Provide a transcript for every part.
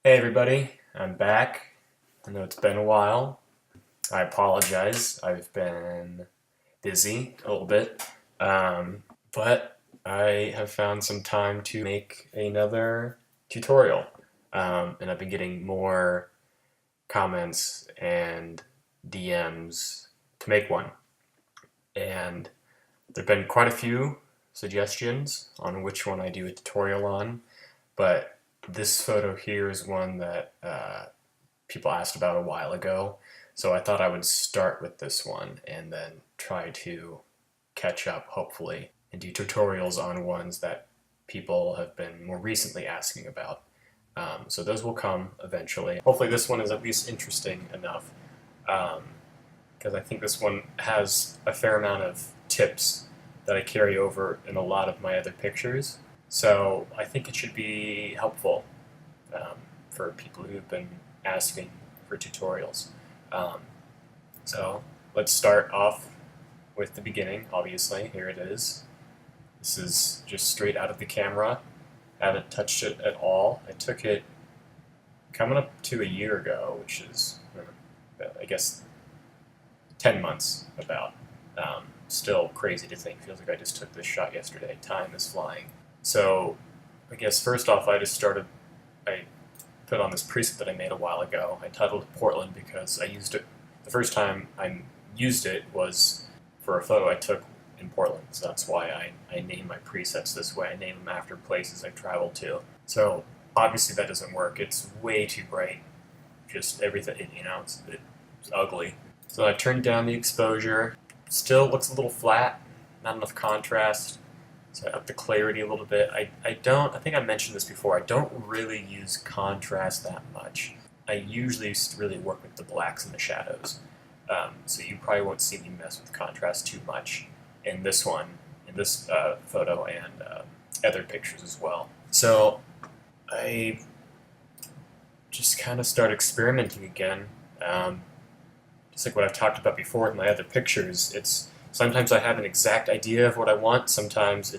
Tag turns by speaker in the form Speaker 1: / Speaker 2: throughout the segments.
Speaker 1: Hey everybody, I'm back. I know it's been a while. I apologize. I've been busy a little bit, but I have found some time to make another tutorial. And I've been getting more comments and DMs to make one. And there have been quite a few suggestions on which one I do a tutorial on, but this photo here is one that people asked about a while ago, so I thought I would start with this one and then try to catch up, hopefully, and do tutorials on ones that people have been more recently asking about. So those will come eventually. Hopefully this one is at least interesting enough, because I think this one has a fair amount of tips that I carry over in a lot of my other pictures. So I think it should be helpful for people who've been asking for tutorials. Um, so let's start off with the beginning, obviously. Here it is. This is just straight out of the camera. I haven't touched it at all. I took it coming up to a year ago, which is, I guess, 10 months about. Still crazy to think. Feels like I just took this shot yesterday. Time is flying. So I guess first off, I put on this preset that I made a while ago. I titled it Portland because I used it, the first time I used it was for a photo I took in Portland. So that's why I name my presets this way. I name them after places I've traveled to. So obviously that doesn't work. It's way too bright. Just everything, it's ugly. So I turned down the exposure. Still looks a little flat, not enough contrast. So I up the clarity a little bit. I think I mentioned this before, I don't really use contrast that much. I usually really work with the blacks and the shadows. So you probably won't see me mess with contrast too much in this one, in this photo, and other pictures as well. So I just kind of start experimenting again. Just like what I've talked about before with my other pictures, sometimes I have an exact idea of what I want, sometimes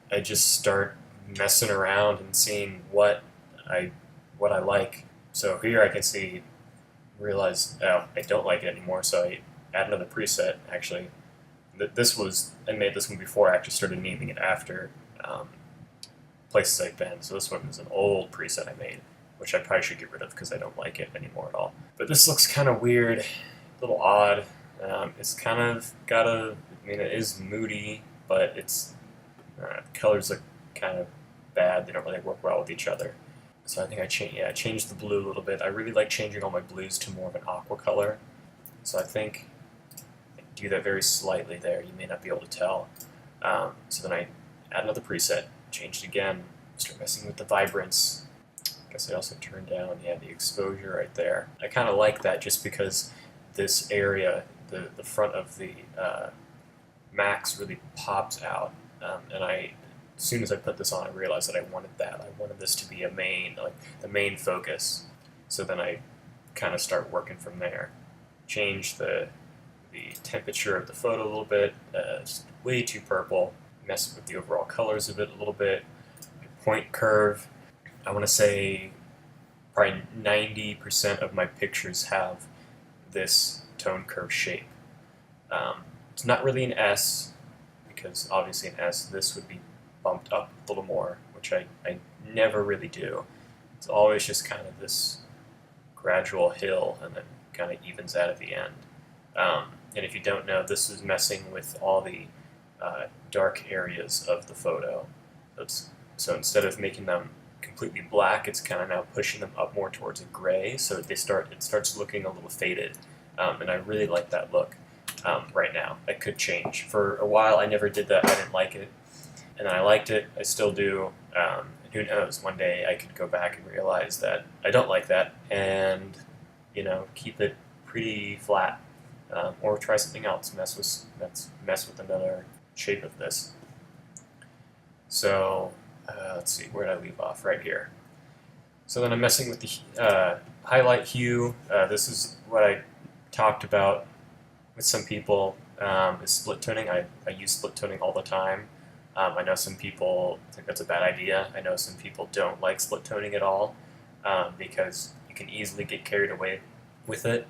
Speaker 1: I just start messing around and seeing what I like. So here I can realize, oh, I don't like it anymore, so I add another preset. Actually, I made this one before I actually started naming it after places I've been. So this one is an old preset I made, which I probably should get rid of because I don't like it anymore at all. But this looks kind of weird, a little odd. It's kind of it is moody, but the colors look kind of bad. They don't really work well with each other. So I think I changed the blue a little bit. I really like changing all my blues to more of an aqua color. So I think I do that very slightly there. You may not be able to tell. So then I add another preset, change it again, start messing with the vibrance. I guess I also turned down, the exposure right there. I kind of like that just because this area, the front of the max really pops out. And as soon as I put this on, I realized that I wanted that. I wanted this to be the main focus. So then I kind of start working from there. Change the temperature of the photo a little bit. It's way too purple. Mess with the overall colors of it a little bit. Point curve. I want to say probably 90% of my pictures have this tone curve shape. It's not really an S, because obviously an S, this would be bumped up a little more, which I never really do. It's always just kind of this gradual hill and then kind of evens out at the end. And if you don't know, this is messing with all the dark areas of the photo. So instead of making them completely black, it's kind of now pushing them up more towards a gray, so it starts looking a little faded, and I really like that look right now. It could change. For a while I never did that, I didn't like it, and then I liked it, I still do, and who knows, one day I could go back and realize that I don't like that, and keep it pretty flat, or try something else, mess with another shape of this. So let's see, where did I leave off? Right here. So then I'm messing with the highlight hue. This is what I talked about with some people, is split toning. I use split toning all the time. I know some people think that's a bad idea. I know some people don't like split toning at all. because you can easily get carried away with it.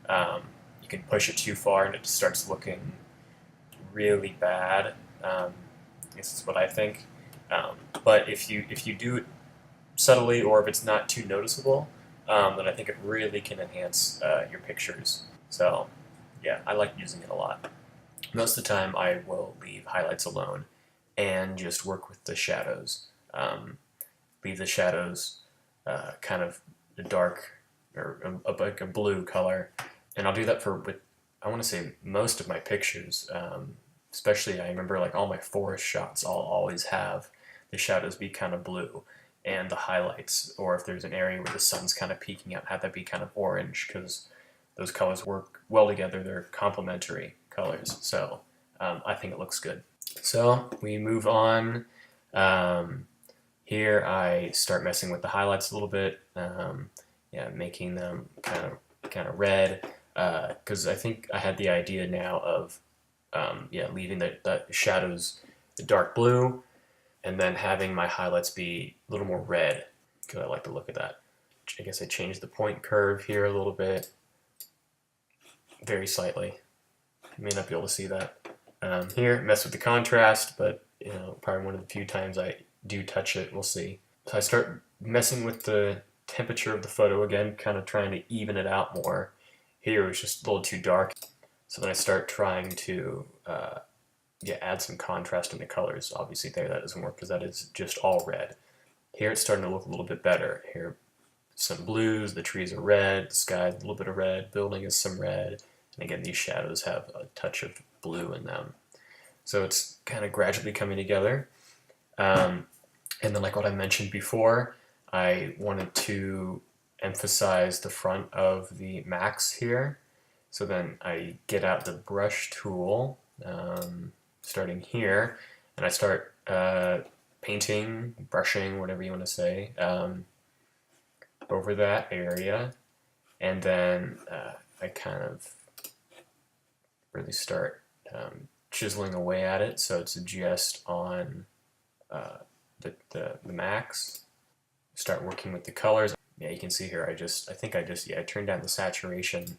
Speaker 1: You can push it too far and it just starts looking really bad. This is what I think. But if you do it subtly, or if it's not too noticeable, then I think it really can enhance your pictures. So yeah, I like using it a lot. Most of the time, I will leave highlights alone and just work with the shadows. Leave the shadows kind of a dark or like a blue color, and I'll do that for with I want to say most of my pictures. Especially, I remember like all my forest shots, I'll always have the shadows be kind of blue, and the highlights, or if there's an area where the sun's kind of peeking out, have that be kind of orange, because those colors work well together. They're complementary colors, so I think it looks good. So we move on. Here I start messing with the highlights a little bit, yeah, making them kind of red, because I think I had the idea now of yeah, leaving the shadows the dark blue, and then having my highlights be a little more red, because I like the look of that. I guess I changed the point curve here a little bit, very slightly. You may not be able to see that. Here, mess with the contrast, but you know, probably one of the few times I do touch it. We'll see. So I start messing with the temperature of the photo again, kind of trying to even it out more. Here it was just a little too dark, so then I start trying to yeah, add some contrast in the colors. Obviously there that doesn't work because that is just all red. Here it's starting to look a little bit better. Here some blues, the trees are red, the sky a little bit of red, building is some red, and again these shadows have a touch of blue in them. So it's kind of gradually coming together. And then like what I mentioned before, I wanted to emphasize the front of the max here. So then I get out the brush tool, starting here, and I start painting, brushing, whatever you want to say, over that area. And then I kind of really start chiseling away at it, so it's just on the max. Start working with the colors. Yeah, you can see here I turned down the saturation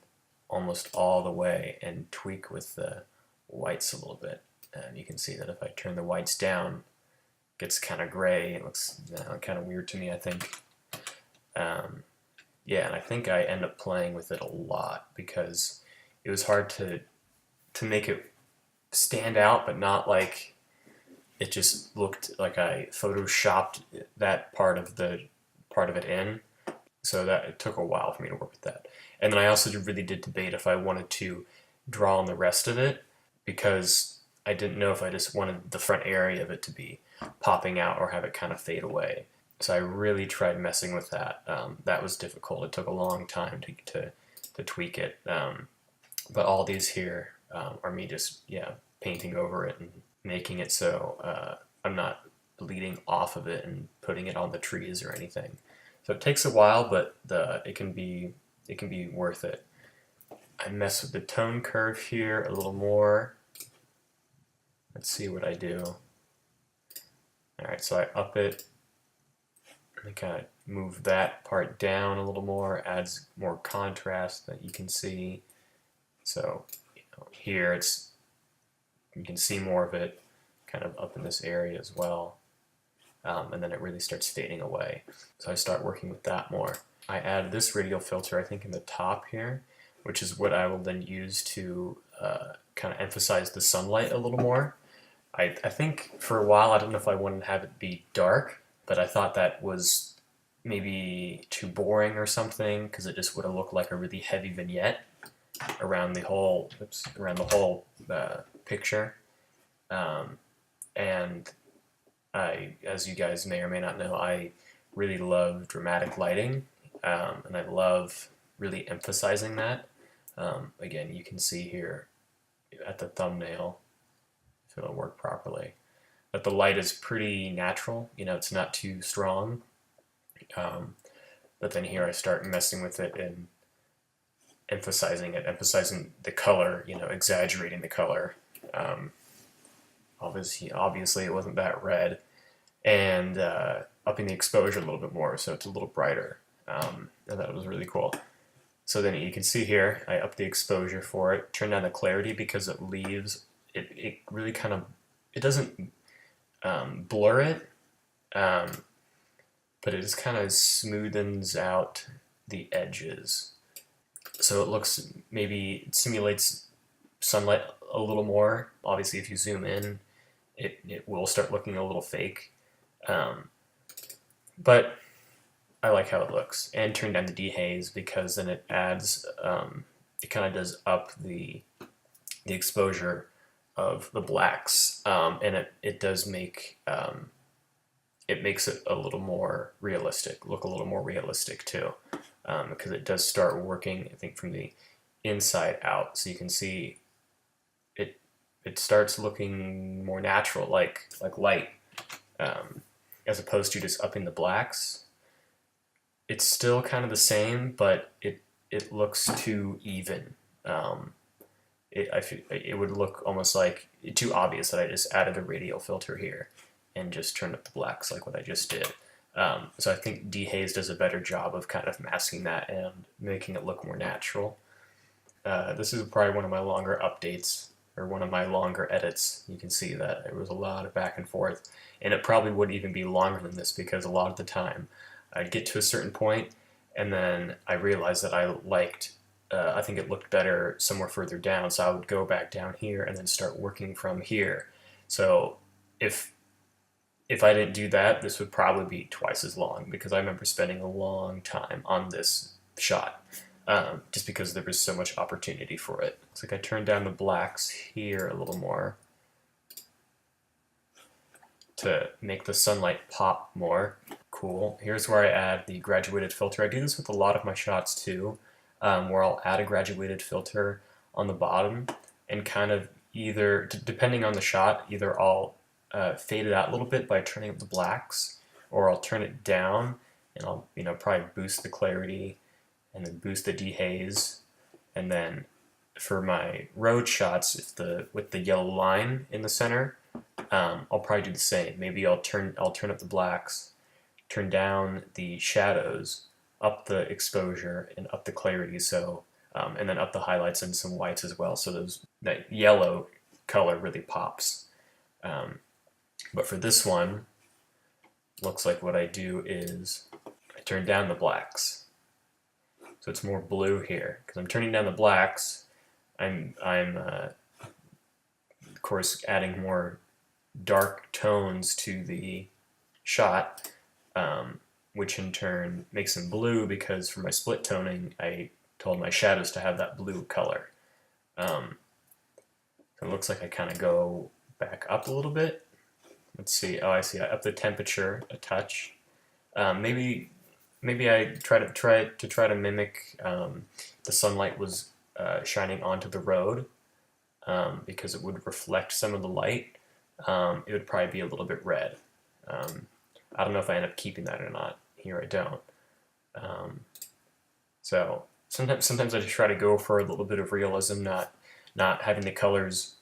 Speaker 1: almost all the way and tweak with the whites a little bit. And you can see that if I turn the whites down, it gets kind of gray. It looks kind of weird to me, I think. Yeah, and I think I end up playing with it a lot because it was hard to make it stand out, but not like it just looked like I photoshopped that part of it in. So that it took a while for me to work with that. And then I also really did debate if I wanted to draw on the rest of it, because I didn't know if I just wanted the front area of it to be popping out or have it kind of fade away. So I really tried messing with that. That was difficult. It took a long time to tweak it. But all these here are me just, yeah, painting over it and making it so I'm not bleeding off of it and putting it on the trees or anything. So it takes a while, but it can be worth it. I mess with the tone curve here a little more. Let's see what I do. Alright, so I up it and kind of move that part down a little more, adds more contrast that you can see. So here you can see more of it kind of up in this area as well. And then it really starts fading away. So I start working with that more. I add this radial filter, I think, in the top here, which is what I will then use to kind of emphasize the sunlight a little more. I think for a while, I don't know if I wanted to have it be dark, but I thought that was maybe too boring or something, because it just would have looked like a really heavy vignette around the whole picture. And as you guys may or may not know, I really love dramatic lighting, and I love really emphasizing that. Again, you can see here at the thumbnail, if it'll work properly, that the light is pretty natural. You know, it's not too strong. But then here I start messing with it and emphasizing the color, you know, exaggerating the color. Obviously it wasn't that red, and upping the exposure a little bit more so it's a little brighter. I thought it was really cool. So then you can see here, I up the exposure for it, turn down the clarity because it leaves, it really kind of, it doesn't blur it, but it just kind of smoothens out the edges. So it looks, maybe it simulates sunlight a little more. Obviously, if you zoom in, it will start looking a little fake. But I like how it looks. And turn down the dehaze because then it adds, it kind of does up the exposure of the blacks, and it does make it makes it a little more realistic, look a little more realistic too, because it does start working, I think, from the inside out. So you can see it starts looking more natural, like light, as opposed to just upping the blacks. It's still kind of the same, but it looks too even. I feel it would look almost like too obvious that I just added a radial filter here and just turned up the blacks like what I just did. So I think dehaze does a better job of kind of masking that and making it look more natural. This is probably one of my longer updates, or one of my longer edits. You can see that there was a lot of back and forth, and it probably wouldn't even be longer than this because a lot of the time I'd get to a certain point and then I realized that I think it looked better somewhere further down, so I would go back down here and then start working from here. So if I didn't do that, this would probably be twice as long because I remember spending a long time on this shot, just because there was so much opportunity for it. Looks like I turned down the blacks here a little more to make the sunlight pop more. Cool. Here's where I add the graduated filter. I do this with a lot of my shots too, where I'll add a graduated filter on the bottom and kind of either, depending on the shot, either I'll fade it out a little bit by turning up the blacks, or I'll turn it down and I'll probably boost the clarity and then boost the dehaze. And then for my road shots, with the yellow line in the center, I'll probably do the same. Maybe I'll turn up the blacks, turn down the shadows, up the exposure, and up the clarity. So, and then up the highlights and some whites as well. So that yellow color really pops. But for this one, looks like what I do is I turn down the blacks, so it's more blue here. Because I'm turning down the blacks, I'm of course adding more dark tones to the shot, which in turn makes them blue because for my split toning, I told my shadows to have that blue color. So it looks like I kind of go back up a little bit. Let's see. Oh, I see. I up the temperature a touch. Maybe I try to mimic the sunlight was shining onto the road, because it would reflect some of the light. It would probably be a little bit red. I don't know if I end up keeping that or not. Here I don't. So sometimes I just try to go for a little bit of realism, not having the colors,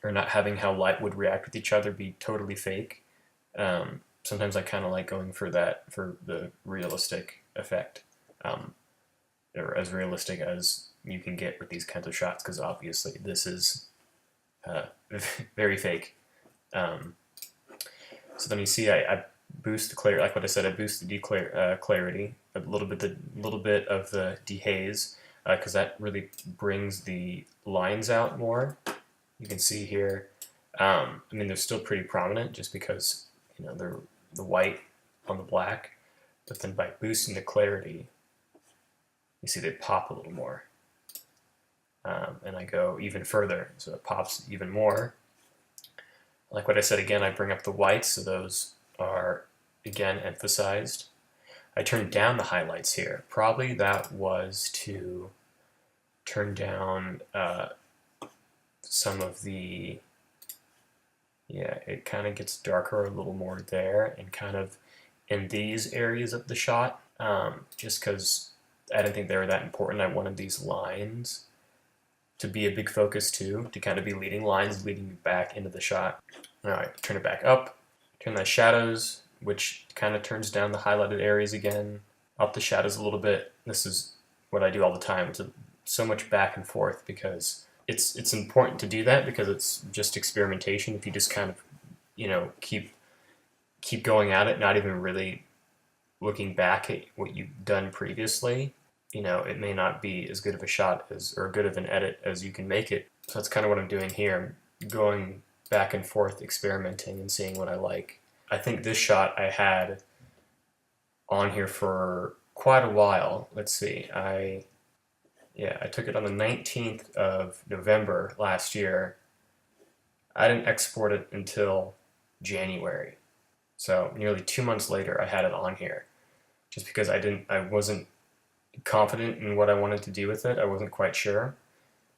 Speaker 1: or not having how light would react with each other be totally fake. Sometimes I kind of like going for the realistic effect, or as realistic as you can get with these kinds of shots, because obviously this is very fake. So then you see I boost the clarity, like what I said, I boost the clarity, a little bit of the dehaze, because that really brings the lines out more. You can see here, I mean, they're still pretty prominent just because, they're the white on the black, but then by boosting the clarity, you see they pop a little more. And I go even further, so it pops even more. Like what I said again, I bring up the whites, so those are, again, emphasized. I turn down the highlights here. Probably that was to turn down some of the, it kind of gets darker a little more there, and kind of in these areas of the shot, just because I didn't think they were that important. I wanted these lines to be a big focus too, to kind of be leading lines, leading you back into the shot. Alright, turn it back up, turn the shadows, which kind of turns down the highlighted areas again. up the shadows a little bit. This is what I do all the time. It's so much back and forth because it's important to do that because it's just experimentation. If you just kind of, keep going at it, not even really looking back at what you've done previously, it may not be as good of a shot or good of an edit as you can make it. So that's kind of what I'm doing here. I'm going back and forth, experimenting and seeing what I like. I think this shot I had on here for quite a while. Let's see. I took it on the 19th of November last year. I didn't export it until January. So nearly 2 months later, I had it on here, just because I wasn't confident in what I wanted to do with it. I wasn't quite sure.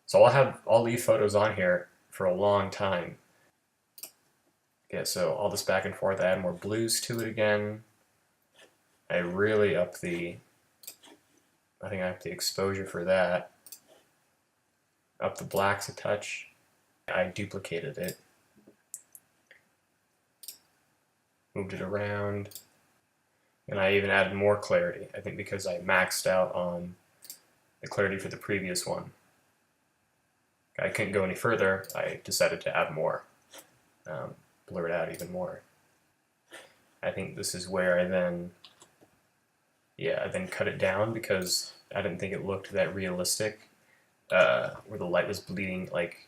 Speaker 1: So I'll leave photos on here for a long time. Yeah, so all this back and forth, I add more blues to it again. I really up the, I think I have the exposure for that. Up the blacks a touch. I duplicated it. Moved it around. And I even added more clarity, I think because I maxed out on the clarity for the previous one. I couldn't go any further, I decided to add more. Blur it out even more. I think this is where I then cut it down because I didn't think it looked that realistic, where the light was bleeding like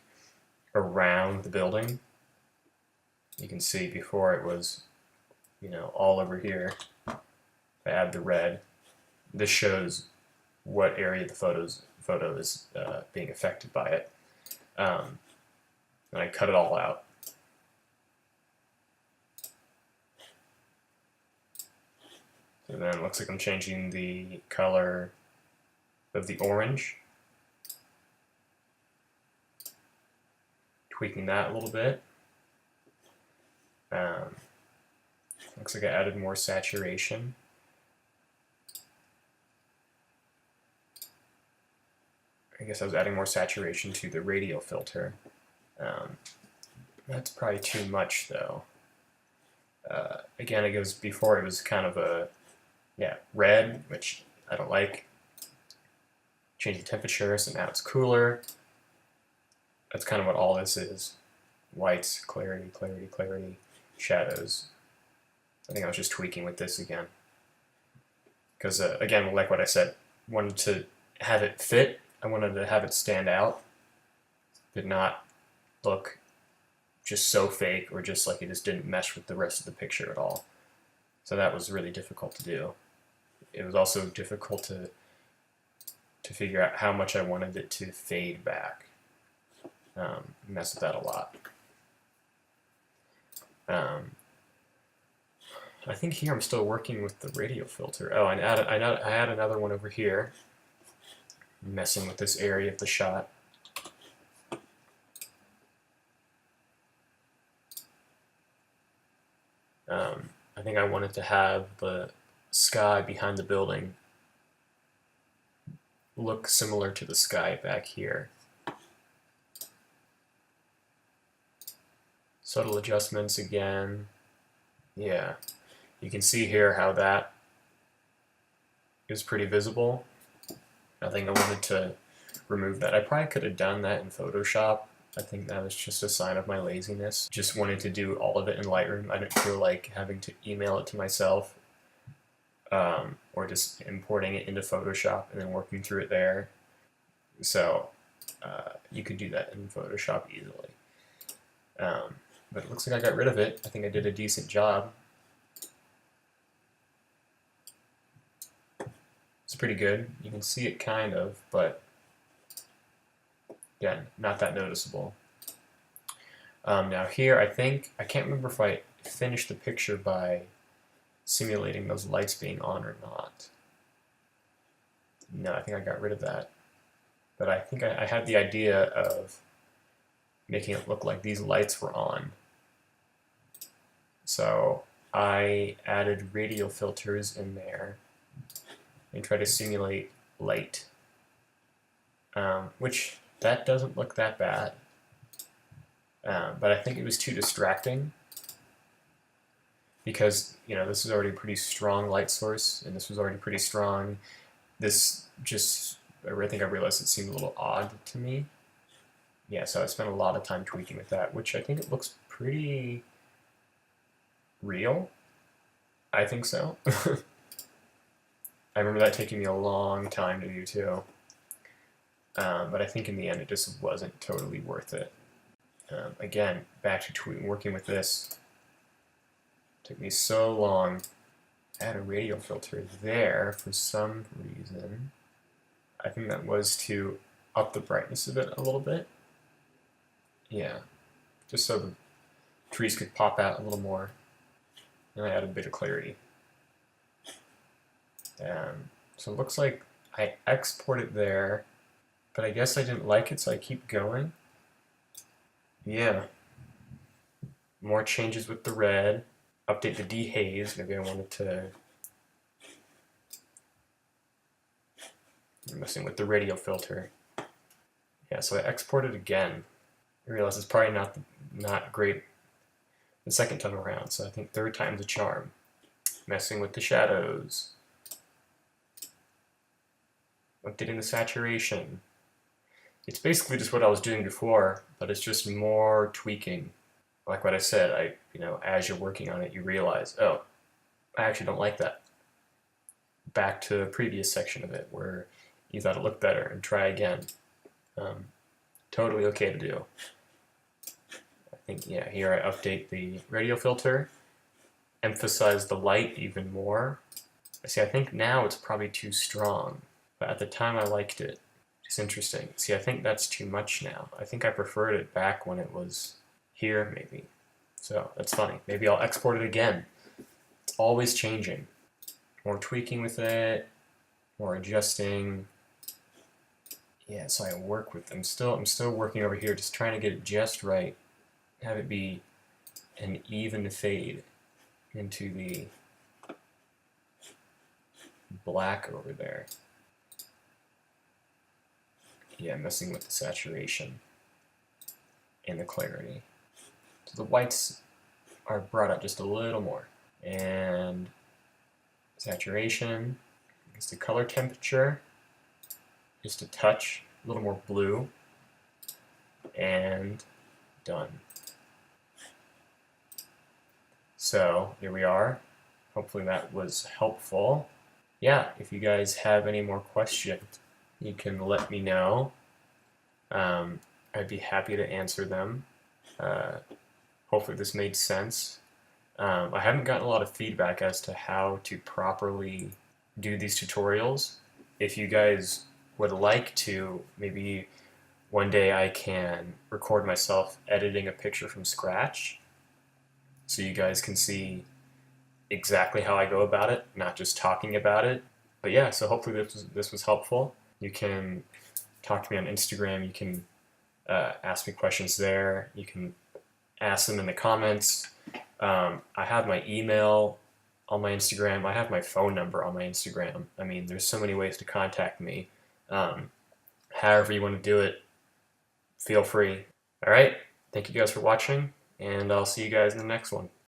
Speaker 1: around the building. You can see before it was, all over here. If I add the red, this shows what area the photo is being affected by it. And I cut it all out. So then it looks like I'm changing the color of the orange. Tweaking that a little bit. Looks like I added more saturation. I guess I was adding more saturation to the radial filter. That's probably too much though. Again, it goes before it was kind of a red, which I don't like. Change the temperature, so now it's cooler. That's kind of what all this is. Whites, clarity, clarity, clarity, shadows. I think I was just tweaking with this again. Because, again, like what I said, wanted to have it fit. I wanted to have it stand out. Did not look just so fake or just like it just didn't mesh with the rest of the picture at all. So that was really difficult to do. It was also difficult to figure out how much I wanted it to fade back. Mess with that a lot. I think here I'm still working with the radial filter. Oh, I had another one over here, messing with this area of the shot. I think I wanted to have the sky behind the building look similar to the sky back here. Subtle adjustments again. Yeah, you can see here how that is pretty visible. I think I wanted to remove that. I probably could have done that in Photoshop. I think that was just a sign of my laziness. Just wanted to do all of it in Lightroom. I didn't feel like having to email it to myself or just importing it into Photoshop and then working through it there. So you could do that in Photoshop easily. But it looks like I got rid of it. I think I did a decent job. It's pretty good. You can see it kind of, but again, not that noticeable. Now here, I can't remember if I finished the picture by simulating those lights being on or not. No, I think I got rid of that. But I think I had the idea of making it look like these lights were on. So I added radial filters in there and try to simulate light, which that doesn't look that bad, but I think it was too distracting. because this is already a pretty strong light source, and this was already pretty strong. This just, I think I realized it seemed a little odd to me. Yeah, so I spent a lot of time tweaking with that, which I think it looks pretty real. I think so. I remember that taking me a long time to do too. But I think in the end it just wasn't totally worth it. Again, back to working with this. It took me so long. I had a radial filter there for some reason. I think that was to up the brightness of it a little bit. Yeah, just so the trees could pop out a little more. And I added a bit of clarity. So it looks like I export it there, but I guess I didn't like it, so I keep going. Yeah. More changes with the red. Update the dehaze. Maybe I wanted to... I'm messing with the radial filter. Yeah, so I exported again. I realized it's probably not great the second time around, so I think third time's a charm. Messing with the shadows. Updating the saturation. It's basically just what I was doing before, but it's just more tweaking. Like what I said, as you're working on it, you realize, oh, I actually don't like that. Back to the previous section of it where you thought it looked better and try again. Totally okay to do. I think, yeah, here I update the radial filter, emphasize the light even more. See, I think now it's probably too strong, but at the time I liked it. It's interesting. See, I think that's too much now. I think I preferred it back when it was here, maybe. So that's funny. Maybe I'll export it again. It's always changing. More tweaking with it, more adjusting. Yeah, so I work with them. I'm still working over here, just trying to get it just right. Have it be an even fade into the black over there. Yeah, messing with the saturation and the clarity. So the whites are brought up just a little more. And saturation, it's the color temperature, just a touch, a little more blue, and done. So here we are. Hopefully that was helpful. Yeah, if you guys have any more questions, you can let me know. I'd be happy to answer them. Hopefully this made sense. I haven't gotten a lot of feedback as to how to properly do these tutorials. If you guys would like to, maybe one day I can record myself editing a picture from scratch so you guys can see exactly how I go about it, not just talking about it. But yeah, so hopefully this was helpful. You can talk to me on Instagram. You can ask me questions there. You can ask them in the comments. I have my email on my Instagram. I have my phone number on my Instagram. I mean, there's so many ways to contact me. However you want to do it, feel free. All right, thank you guys for watching, and I'll see you guys in the next one.